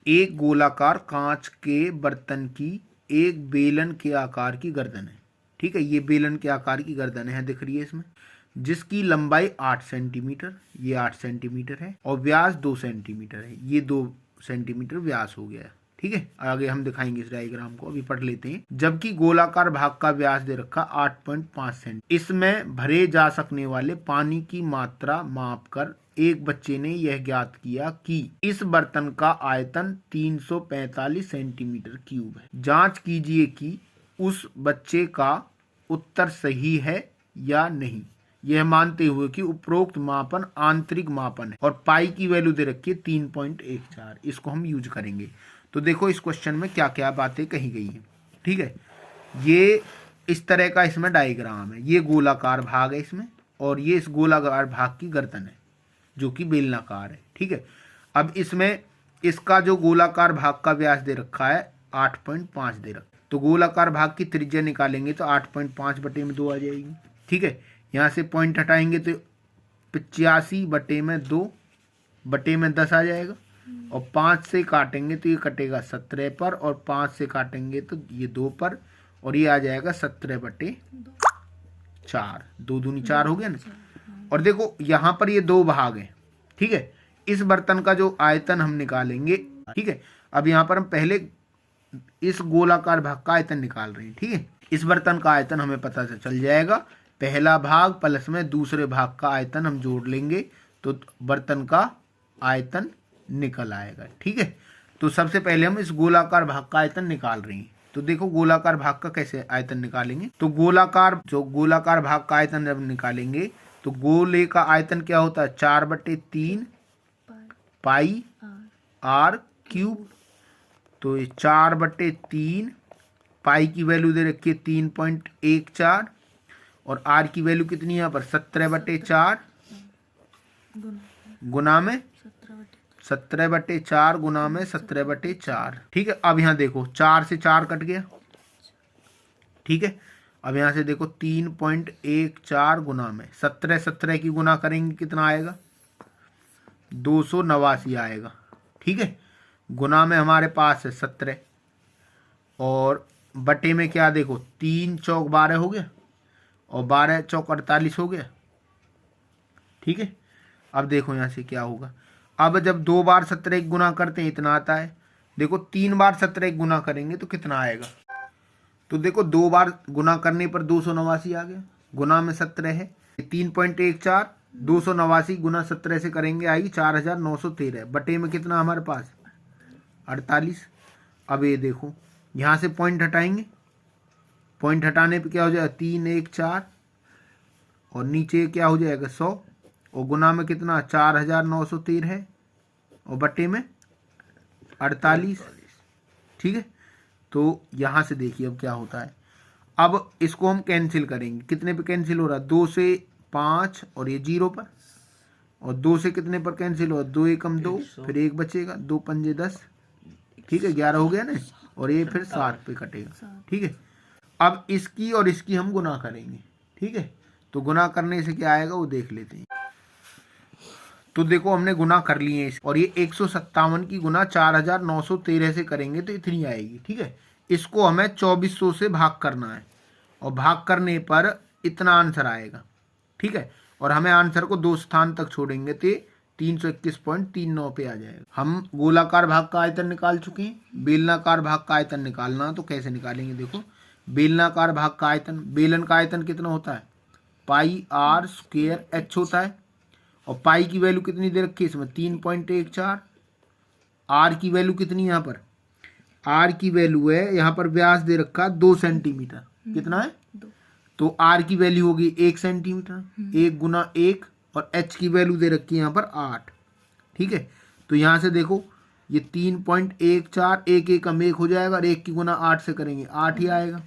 एक गोलाकार कांच के बर्तन की एक बेलन के आकार की गर्दन है। ठीक है, ये बेलन के आकार की गर्दन है, दिख रही है इसमें, जिसकी लंबाई 8 सेंटीमीटर, ये 8 सेंटीमीटर है, और व्यास 2 सेंटीमीटर है, ये 2 सेंटीमीटर व्यास हो गया। ठीक है, आगे हम दिखाएंगे इस डायग्राम को, अभी पढ़ लेते हैं। जबकि गोलाकार भाग का व्यास दे रखा 8.5 सेंटीमीटर। इसमें भरे जा सकने वाले पानी की मात्रा मापकर एक बच्चे ने यह ज्ञात किया कि इस बर्तन का आयतन 345 सेंटीमीटर क्यूब है। जांच कीजिए कि उस बच्चे का उत्तर सही है या नहीं, यह मानते हुए कि उपरोक्त मापन आंतरिक मापन है, और पाई की वैल्यू दे रखी है 3.14। इसको हम यूज करेंगे। तो देखो इस क्वेश्चन में क्या क्या बातें कही गई हैं। ठीक है, ये इस तरह का इसमें डायग्राम है, ये गोलाकार भाग है इसमें, और ये इस गोलाकार भाग की गर्दन है जो कि बेलनाकार है। ठीक है, अब इसमें इसका जो गोलाकार भाग का व्यास दे रखा है 8.5 दे रखा है, तो गोलाकार भाग की त्रिज्या निकालेंगे तो 8.5 बटे में 2 आ जाएगी। ठीक है, यहाँ से पॉइंट हटाएंगे तो 85 बटे में 2 बटे में 10 आ जाएगा, और 5 से काटेंगे तो ये कटेगा 17 पर, और 5 से काटेंगे तो ये 2 पर, और ये आ जाएगा 17 बटे 4, 2 दूनी 4 हो गया ना। और देखो यहाँ पर ये 2 भाग हैं। ठीक है, इस बर्तन का जो आयतन हम निकालेंगे। ठीक है, अब यहाँ पर हम पहले इस गोलाकार भाग का आयतन निकाल रहे हैं। ठीक है, इस बर्तन का आयतन हमें पता चल जाएगा, पहला भाग प्लस में दूसरे भाग का आयतन हम जोड़ लेंगे तो बर्तन का आयतन निकल आएगा। ठीक है, तो सबसे पहले हम इस गोलाकार भाग का आयतन निकाल रहे हैं। तो देखो गोलाकार भाग का कैसे आयतन निकालेंगे, तो गोलाकार भाग का आयतन जब निकालेंगे तो गोले का आयतन क्या होता है, 4/3 पाई आर क्यूब। तो 4/3 पाई की वैल्यू दे रखी है 3.14, और आर की वैल्यू कितनी है यहाँ पर 17/4 गुना में 17/4 गुना में 17/4। ठीक है, अब यहाँ देखो 4 से 4 कट गया। ठीक है, अब यहाँ से देखो 3.14 गुना में 17 की गुना करेंगे कितना आएगा, 289 आएगा। ठीक है, गुना में हमारे पास है 17, और बटे में क्या देखो 3 चौक 12 हो गया, और 12 चौक 48 हो गया। ठीक है, अब देखो यहाँ से क्या होगा, अब जब 2 बार 17 गुना करते हैं इतना आता है, देखो 3 बार 17 गुना करेंगे तो कितना आएगा, तो देखो 2 बार गुना करने पर 289 आ गया, गुना में 17 है 3.14, 289 गुना 17 से करेंगे आएगी 4913, बटे में कितना हमारे पास 48। अब ये देखो यहाँ से पॉइंट हटाएंगे, पॉइंट हटाने पे क्या हो जाएगा 3 1 4, और नीचे क्या हो जाएगा 100, और गुना में कितना 4913 है, और बटे में 48। ठीक है, तो यहाँ से देखिए अब क्या होता है, अब इसको हम कैंसिल करेंगे, कितने पे कैंसिल हो रहा है 2 से 5, और ये 0 पर, और 2 से कितने पर कैंसिल हो रहा है 2 एकम 2, फिर 1 बचेगा, 2 पंजे 10। ठीक है, 11 हो गया ना, और ये फिर 7 पे कटेगा। ठीक है, अब इसकी और इसकी हम गुना करेंगे। ठीक है, तो गुना करने से क्या आएगा वो देख लेते हैं। तो देखो हमने गुना कर लिए, और ये 157 की गुना 4913 से करेंगे तो इतनी आएगी। ठीक है, इसको हमें 2400 से भाग करना है, और भाग करने पर इतना आंसर आएगा। ठीक है, और हमें आंसर को 2 स्थान तक छोड़ेंगे तो 321.39 पे आ जाएगा। हम गोलाकार भाग का आयतन निकाल चुके हैं, बेलनाकार भाग का आयतन निकालना तो कैसे निकालेंगे, देखो बेलनाकार भाग का आयतन, बेलन का आयतन कितना होता है पाई आर स्क्वायर एच होता है, और पाई की वैल्यू कितनी दे रखी है इसमें 3.14, आर की वैल्यू कितनी यहाँ पर, आर की वैल्यू है यहाँ पर व्यास दे रखा 2 सेंटीमीटर, कितना है 2, तो आर की वैल्यू होगी 1 सेंटीमीटर, 1 गुना 1, और एच की वैल्यू दे रखी है यहाँ पर 8। ठीक है, तो यहाँ से देखो ये 3.14, 1 एकम 1 हो जाएगा, और 1 की गुना 8 से करेंगे 8 ही आएगा।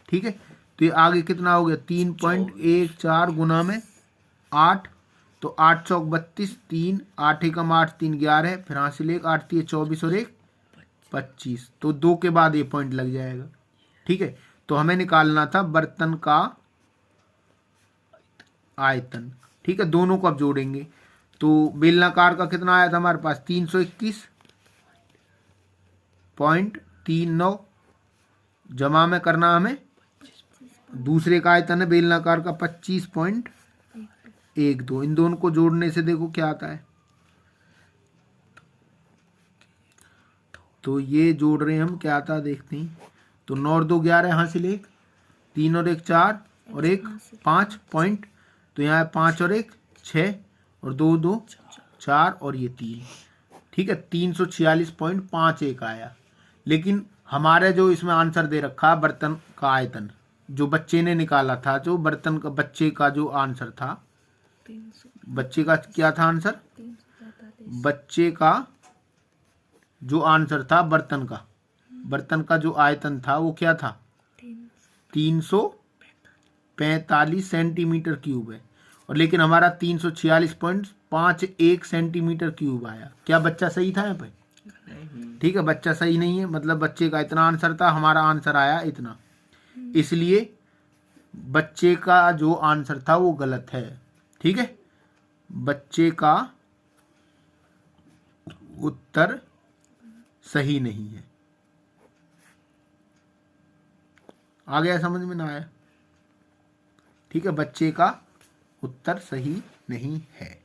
ठीक है, तो ये आगे कितना हो गया 3.14 गुना में 8, तो 8 चौक 32, 3 8 एकम 8 3 11, फिर हासिल 1 8 3 24 और 1 25, तो 2 के बाद ये पॉइंट लग जाएगा। ठीक है, तो हमें निकालना था बर्तन का आयतन। ठीक है, दोनों को अब जोड़ेंगे, तो बेलनाकार का कितना आया था हमारे पास 321, 25.39 जमा में करना हमें दूसरे का आयतन है बेलनाकार का 25.12। इन दोनों को जोड़ने से देखो क्या आता है, तो ये जोड़ रहे हैं हम, क्या आता है देखते हैं। तो 9 और 2 11 हासिल 1, 3 और 1 4 और 1 5 पॉइंट, तो यहाँ है 5 और 1 6 और 2 2 4 और ये 3, ठीक है 346.51 आया। लेकिन हमारे जो इसमें आंसर दे रखा बर्तन का आयतन जो बच्चे ने निकाला था, जो बर्तन का बच्चे का जो आंसर था, बच्चे का क्या था आंसर, बच्चे का जो आंसर था बर्तन का जो आयतन था वो क्या था 345 सेंटीमीटर क्यूब है, और लेकिन हमारा 346.51 सेंटीमीटर क्यूब आया। क्या बच्चा सही था यहाँ पे, ठीक है बच्चा सही नहीं है, मतलब बच्चे का इतना आंसर था, हमारा आंसर आया इतना, इसलिए बच्चे का जो आंसर था वो गलत है, ठीक है। बच्चे का उत्तर सही नहीं है। आ गया समझ में ना आया, ठीक है बच्चे का उत्तर सही नहीं है।